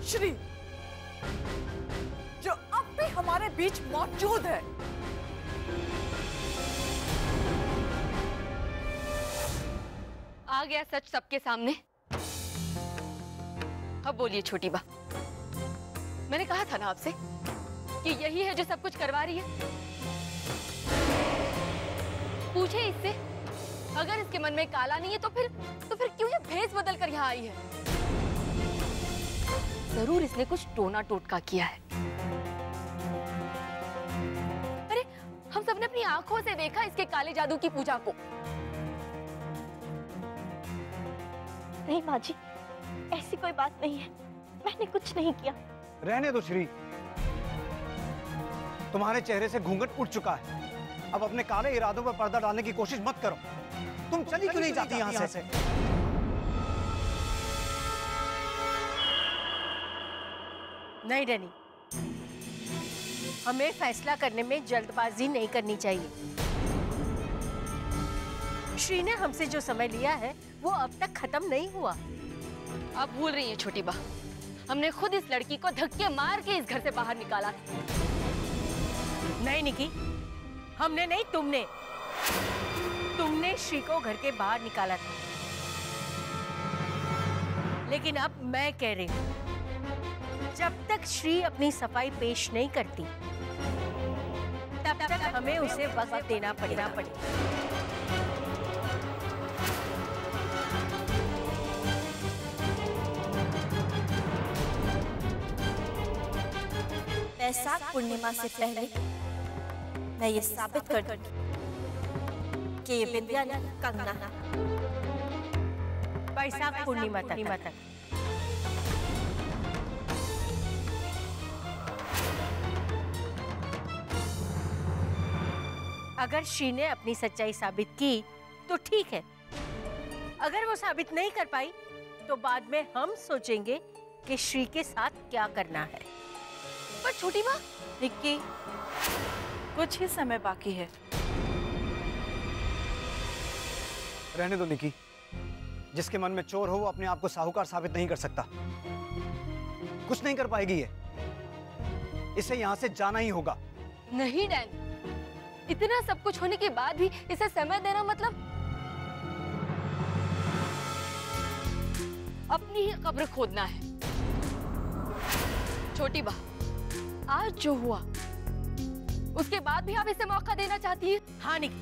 श्री, जो अब भी हमारे बीच मौजूद है। आ गया सच सबके सामने। अब बोलिए छोटी बा, मैंने कहा था ना आपसे कि यही है जो सब कुछ करवा रही है। पूछे इससे, अगर इसके मन में काला नहीं है तो फिर क्यों ये भेष बदल कर यहाँ आई है? जरूर इसने कुछ टोना टोटका किया है। अरे हम सबने अपनी आंखों से देखा इसके काले जादू की पूजा को। नहीं माँ जी, ऐसी कोई बात नहीं है, मैंने कुछ नहीं किया। रहने दो श्री, तुम्हारे चेहरे से घूंघट उठ चुका है। अब अपने काले इरादों पर पर्दा डालने की कोशिश मत करो। तुम चली क्यों नहीं जाती यहाँ से? नहीं डैनी, हमें फैसला करने में जल्दबाजी नहीं करनी चाहिए। श्री ने हमसे जो समय लिया है वो अब तक खत्म नहीं हुआ। आप भूल रही हैं छोटी बा, हमने खुद इस लड़की को धक्के मार के इस घर से बाहर निकाला। नहीं निकी, हमने नहीं, तुमने श्री को घर के बाहर निकाला था। लेकिन अब मैं कह रही हूं, जब तक श्री अपनी सफाई पेश नहीं करती तब तक हमें उसे वक्त देना पड़ेगा। वैशाख पूर्णिमा से पहले मैं ये साबित कर दूंगी कि ये विद्या कंगना वैशाख पूर्णिमा तक। अगर श्री ने अपनी सच्चाई साबित की तो ठीक है, अगर वो साबित नहीं कर पाई तो बाद में हम सोचेंगे कि श्री के साथ क्या करना है। पर छोटी माँ, निक्की, कुछ ही समय बाकी है। रहने दो निकी, जिसके मन में चोर हो वो अपने आप को साहूकार साबित नहीं कर सकता। कुछ नहीं कर पाएगी ये, इसे यहाँ से जाना ही होगा। नहीं डैन, इतना सब कुछ होने के बाद भी इसे समय देना मतलब अपनी ही कब्र खोदना है। छोटी बा, आज जो हुआ उसके बाद भी आप इसे मौका देना चाहती है? हाँ निकी,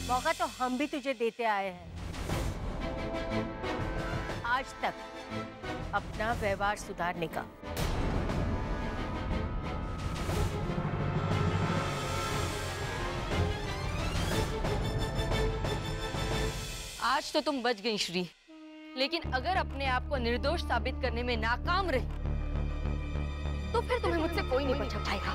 मौका तो हम भी तुझे देते आए हैं। आज तक अपना व्यवहार सुधारने का। आज तो तुम बच गई श्री, लेकिन अगर अपने आप को निर्दोष साबित करने में नाकाम रही तो फिर तुम्हें मुझसे कोई नहीं बचा पाएगा।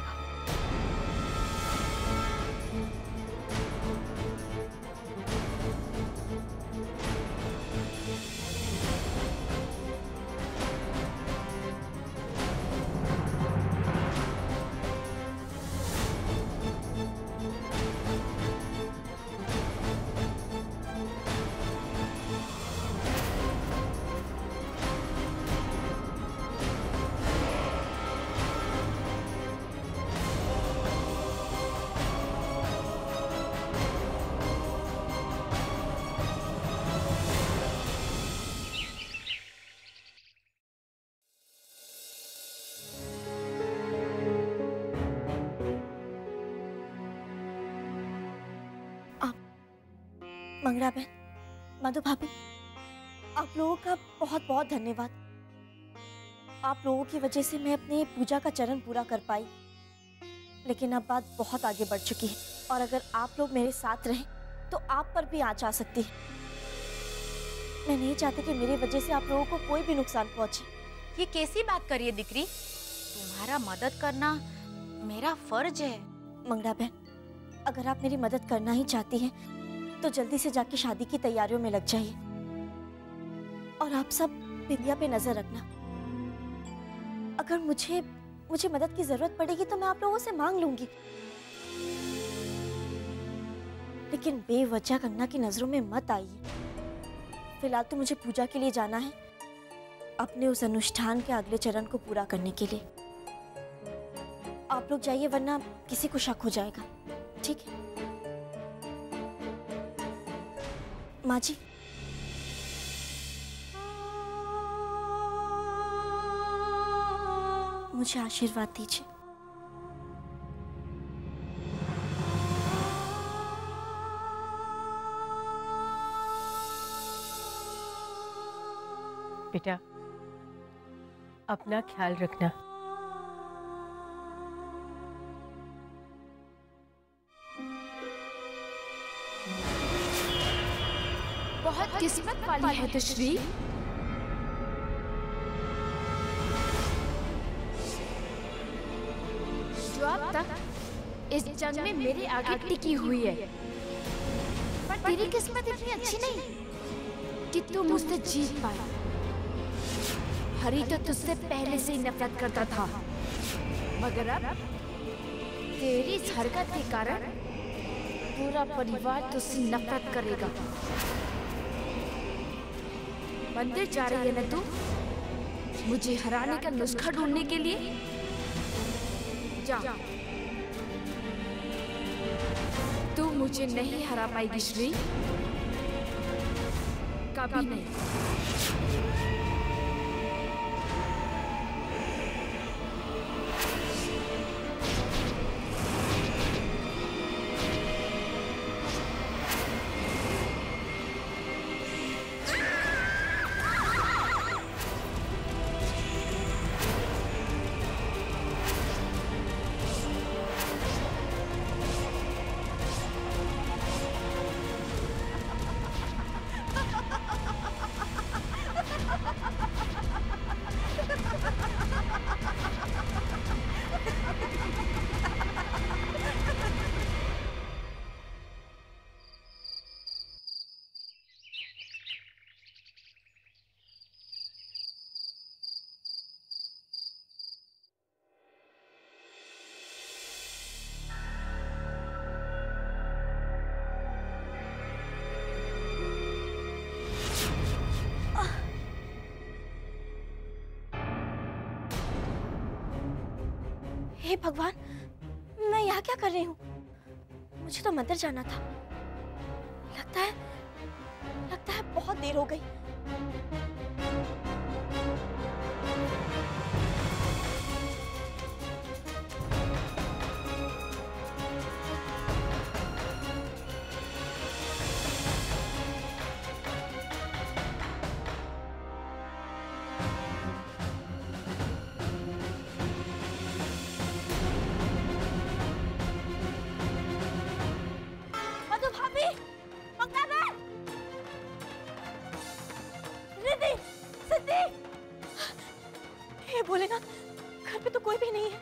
मंगरा बहन, मधु भाभी, आप लोगों का बहुत बहुत धन्यवाद। आप लोगों की वजह से मैं अपने पूजा का चरण पूरा कर पाई, लेकिन अब बात बहुत आगे बढ़ चुकी है और अगर आप लोग मेरे साथ रहें तो आप पर भी आँच आ सकती है। मैं नहीं चाहती कि मेरी वजह से आप लोगों को कोई भी नुकसान पहुंचे। ये कैसी बात करिए दिकरी, तुम्हारा मदद करना मेरा फर्ज है। मंगरा बहन, अगर आप मेरी मदद करना ही चाहती हैं तो जल्दी से जाके शादी की तैयारियों में लग जाइए और आप सब बिंदिया पे नजर रखना। अगर मुझे मदद की जरूरत पड़ेगी तो मैं आप लोगों से मांग लूंगी, लेकिन बेवजह कंगना की नजरों में मत आइए। फिलहाल तो मुझे पूजा के लिए जाना है, अपने उस अनुष्ठान के अगले चरण को पूरा करने के लिए। आप लोग जाइए वरना किसी को शक हो जाएगा। ठीक है माँ जी। मुझे आशीर्वाद दीजिए। बेटा अपना ख्याल रखना। बहुत किस्मत वाली है तो श्री। जो अब तक इस जंग में मेरे आगे टिकी हुई है। पर तेरी किस्मत इतनी अच्छी नहीं कि तू मुझसे जीत पाए। हरी तो तुझसे पहले से ही नफरत करता था, मगर अब तेरी इस हरकत के कारण पूरा परिवार तुझसे नफरत करेगा। मंदिर जा रही है ना तू मुझे हराने का नुस्खा ढूंढने के लिए? जा। तू मुझे नहीं हरा पाएगी श्री, कभी नहीं। हे भगवान, मैं यहाँ क्या कर रही हूँ? मुझे तो मंदिर जाना था। लगता है बहुत देर हो गई। भोलेनाथ, घर पे तो कोई भी नहीं है।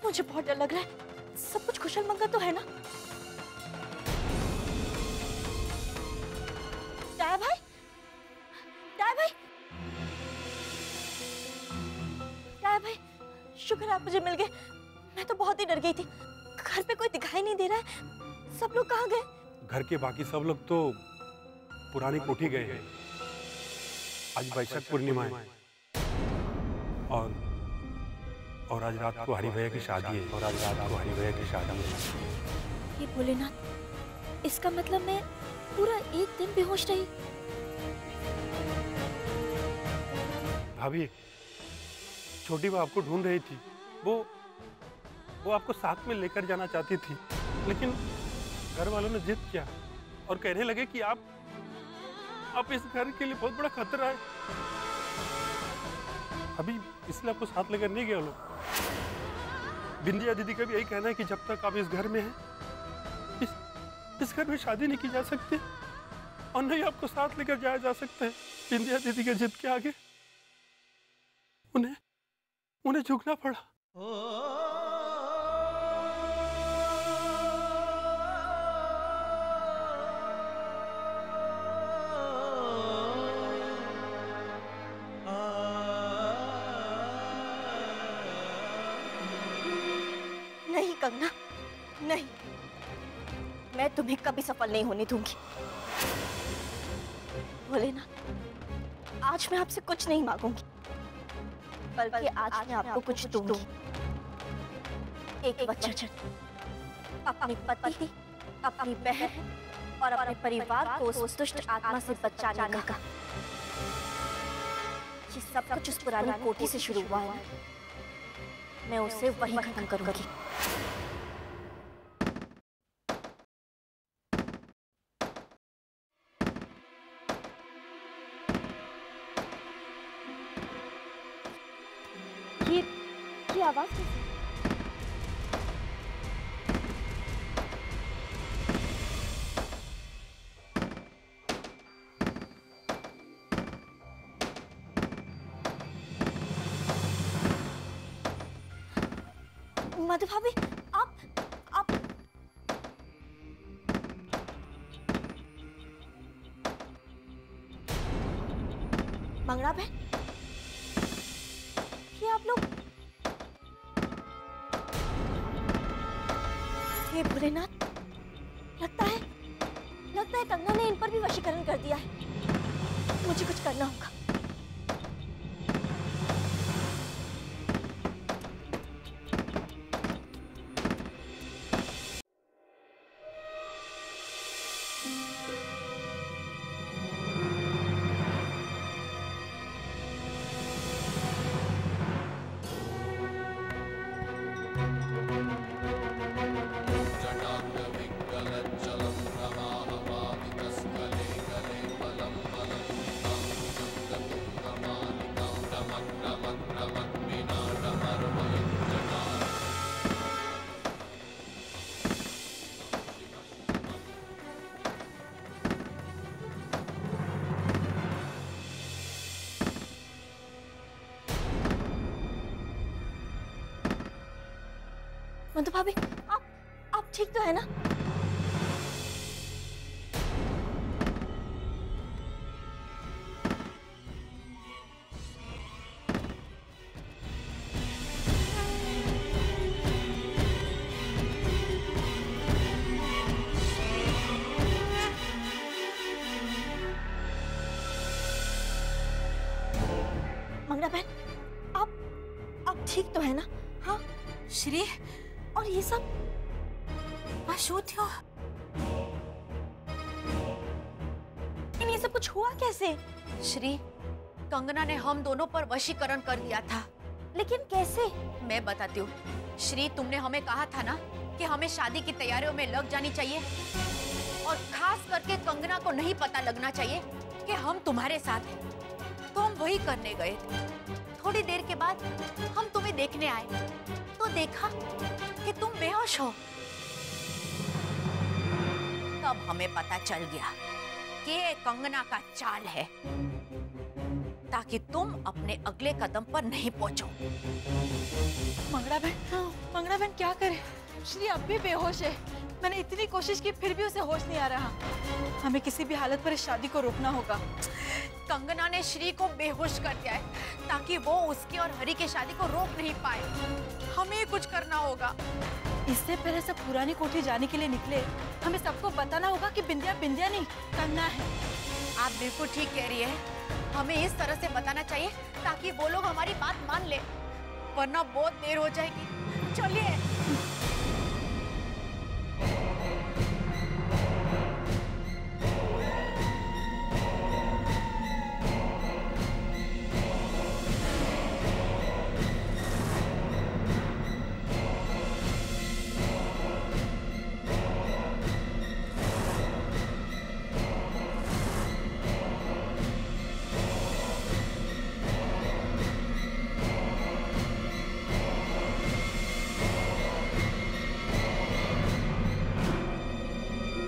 मुझे बहुत डर लग रहा है। सब कुछ कुशल मंगल तो है ना? डाया भाई, डाया भाई, डाया भाई, शुक्र है आप मुझे मिल गए। मैं तो बहुत ही डर गई थी। घर पे कोई दिखाई नहीं दे रहा है। सब लोग कहाँ गए? घर के बाकी सब लोग तो पुरानी कोठी गए हैं। आज वैशाख पूर्णिमा है और आज रात को हरी भैया की शादी है। ये भोलेनाथ, इसका मतलब मैं पूरा एक दिन बेहोश रही। भाभी, छोटी बहू आपको ढूंढ रही थी। वो आपको साथ में लेकर जाना चाहती थी, लेकिन घर वालों ने जिद किया और कहने लगे कि आप इस घर के लिए बहुत बड़ा खतरा है। अभी इसलिए आपको साथ लेकर नहीं गए लोग। बिंदिया दीदी का भी यही कहना है कि जब तक आप इस घर में हैं, इस घर में शादी नहीं की जा सकती और नहीं आपको साथ लेकर जाया जा सकता है। बिंदिया दीदी के जिद के आगे उन्हें झुकना पड़ा। नहीं कंगना, नहीं, मैं तुम्हें कभी सफल नहीं होने दूंगी। भोलेनाथ, आज मैं आपसे कुछ नहीं मांगूंगी। बल्कि आज मैं आपको कुछ दूंगी। एक वचन, अपनी पति, अपनी बहन और अपने परिवार को उस दुष्ट आत्मा से बचाने का। ये सब कुछ उस पुरानी कोठी से शुरू हुआ है, मैं उसे वहीं खत्म करूंगी। ये आवाज कैसी? मधु भाभी, आप मंगला बहन, ये आप लोग? हे भोलेनाथ, लगता है कंगना ने इन पर भी वशीकरण कर दिया है। मुझे कुछ करना होगा। मधु भाभी, आप ठीक तो है ना? मंगला बहन, आप ठीक तो है ना? हाँ श्री, और ये सब अशुद्ध हो। ये सब कुछ हुआ कैसे? श्री, कंगना ने हम दोनों पर वशीकरण कर दिया था। लेकिन कैसे? मैं बताती हूँ। श्री, तुमने हमें कहा था ना कि हमें शादी की तैयारियों में लग जानी चाहिए, और खास करके कंगना को नहीं पता लगना चाहिए कि हम तुम्हारे साथ हैं। तो हम वही करने गए थे। थोड़ी देर के बाद हम तुम्हें देखने आए तो देखा कि तुम बेहोश हो। तब हमें पता चल गया कि ये कंगना का चाल है, ताकि तुम अपने अगले कदम पर नहीं पहुंचो। मंगला बहन क्या करे? श्री अब भी बेहोश है। मैंने इतनी कोशिश की, फिर भी उसे होश नहीं आ रहा। हमें किसी भी हालत पर इस शादी को रोकना होगा। कंगना ने श्री को बेहोश कर दिया है, ताकि वो उसकी और हरि की शादी को रोक नहीं पाए। हमें कुछ करना होगा। इससे पहले सब पुरानी कोठी जाने के लिए निकले, हमें सबको बताना होगा कि बिंदिया नहीं, कंगना है। आप बिल्कुल ठीक कह रही है। हमें इस तरह से बताना चाहिए ताकि वो लोग हमारी बात मान ले, वरना बहुत देर हो जाएगी। चलिए।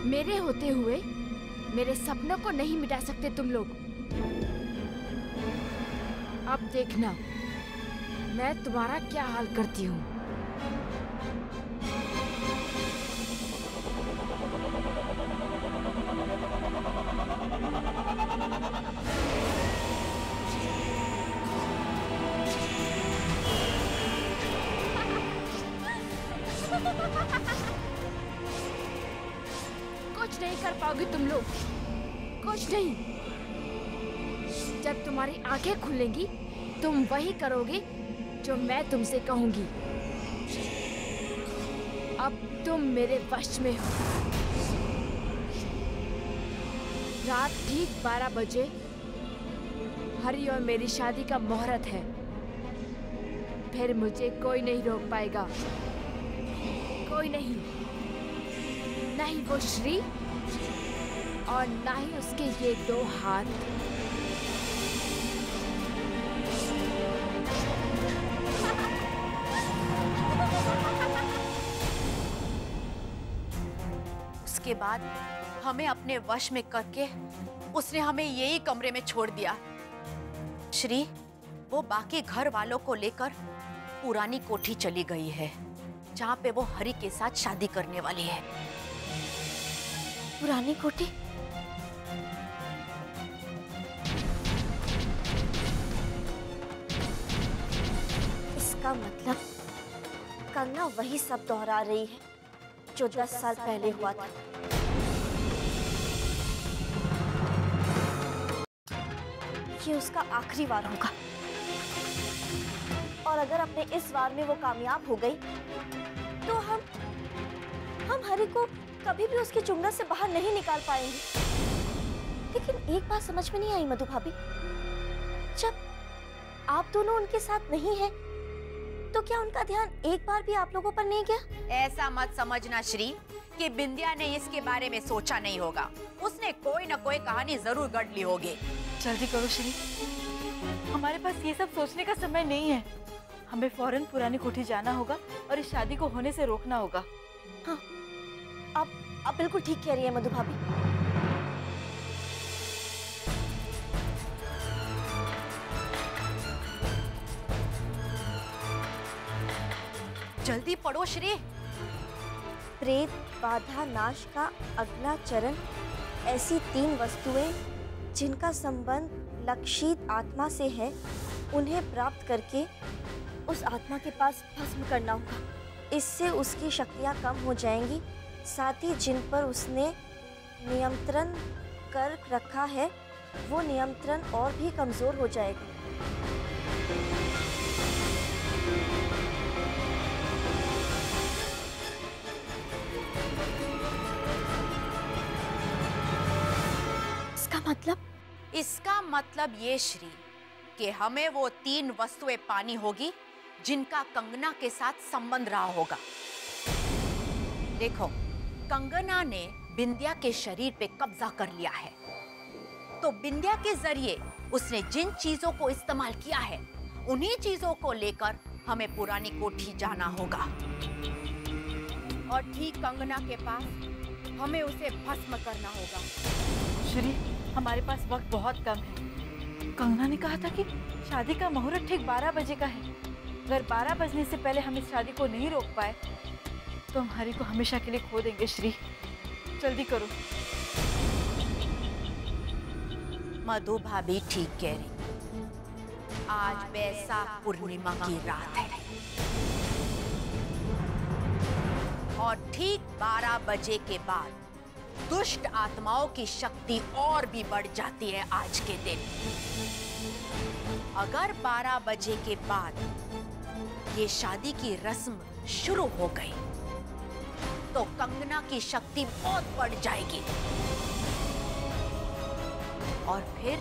मेरे होते हुए मेरे सपनों को नहीं मिटा सकते तुम लोग। अब देखना मैं तुम्हारा क्या हाल करती हूँ। कुछ नहीं कर पाओगे तुम लोग, कुछ नहीं। जब तुम्हारी आंखें खुलेंगी तुम वही करोगे जो मैं तुमसे कहूंगी। अब तुम मेरे वश में हो। रात ठीक 12 बजे हरी और मेरी शादी का मुहूर्त है। फिर मुझे कोई नहीं रोक पाएगा, कोई नहीं, नहीं वो श्री और ना ही उसके ये 2 हाथ। उसके बाद हमें अपने वश में करके उसने हमें यही कमरे में छोड़ दिया। श्री वो बाकी घर वालों को लेकर पुरानी कोठी चली गई है, जहाँ पे वो हरि के साथ शादी करने वाली है। पुरानी कोठी? इसका मतलब कंगना वही सब दोहरा रही है जो 10 साल पहले हुआ था। ये उसका आखिरी वार होगा और अगर अपने इस वार में वो कामयाब हो गई तो हम हरि को कभी भी उसके चुंगल से बाहर नहीं निकाल पाएंगे। लेकिन एक बात समझ में नहीं आई मधु भाभी, जब आप दोनों उनके साथ नहीं हैं, तो क्या उनका ध्यान एक बार भी आप लोगों पर नहीं गया? ऐसा मत समझना श्री कि बिंदिया ने इसके बारे में सोचा नहीं होगा। उसने कोई न कोई कहानी जरूर गढ़ ली होगी। जल्दी करो श्री, हमारे पास ये सब सोचने का समय नहीं है। हमें फौरन पुरानी कोठी जाना होगा और इस शादी को होने से रोकना होगा। हाँ, आप बिल्कुल ठीक कह रही है मधु भाभी। जल्दी पढ़ो श्री। प्रेत बाधा नाश का अगला चरण ऐसी 3 वस्तुएं जिनका संबंध लक्षित आत्मा से है, उन्हें प्राप्त करके उस आत्मा के पास भस्म करना होगा। इससे उसकी शक्तियां कम हो जाएंगी, साथ ही जिन पर उसने नियंत्रण कर रखा है वो नियंत्रण और भी कमजोर हो जाएगा। इसका मतलब ये श्री कि हमें वो 3 वस्तुएं पानी होगी जिनका कंगना के साथ संबंध रहा होगा। देखो, कंगना ने बिंदिया के शरीर पे कब्जा कर लिया है, तो बिंदिया के जरिए उसने जिन चीजों को इस्तेमाल किया है, उन्हीं चीजों को लेकर हमें पुरानी कोठी जाना होगा और ठीक कंगना के पास हमें उसे भस्म करना होगा। श्री, हमारे पास वक्त बहुत कम है। कंगना ने कहा था कि शादी का मुहूर्त ठीक 12 बजे का है। अगर 12 बजने से पहले हम इस शादी को नहीं रोक पाए तो हम हरि को हमेशा के लिए खो देंगे। श्री, जल्दी करो। मधु भाभी ठीक कह रही। आज वैशाख पूर्णिमा की रात है और ठीक 12 बजे के बाद दुष्ट आत्माओं की शक्ति और भी बढ़ जाती है। आज के दिन अगर 12 बजे के बाद ये शादी की रस्म शुरू हो गई तो कंगना की शक्ति बहुत बढ़ जाएगी और फिर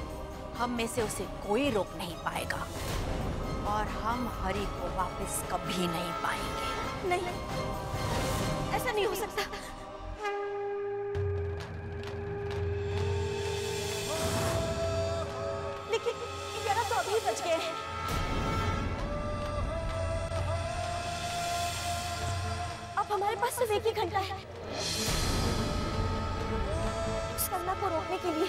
हम में से उसे कोई रोक नहीं पाएगा और हम हरि को वापस कभी नहीं पाएंगे। नहीं, ऐसा नहीं हो सकता। लेकिन 11 तो अभी बज गए हैं। अब हमारे पास सिर्फ 1 ही घंटा है। उस कंगना को रोकने के लिए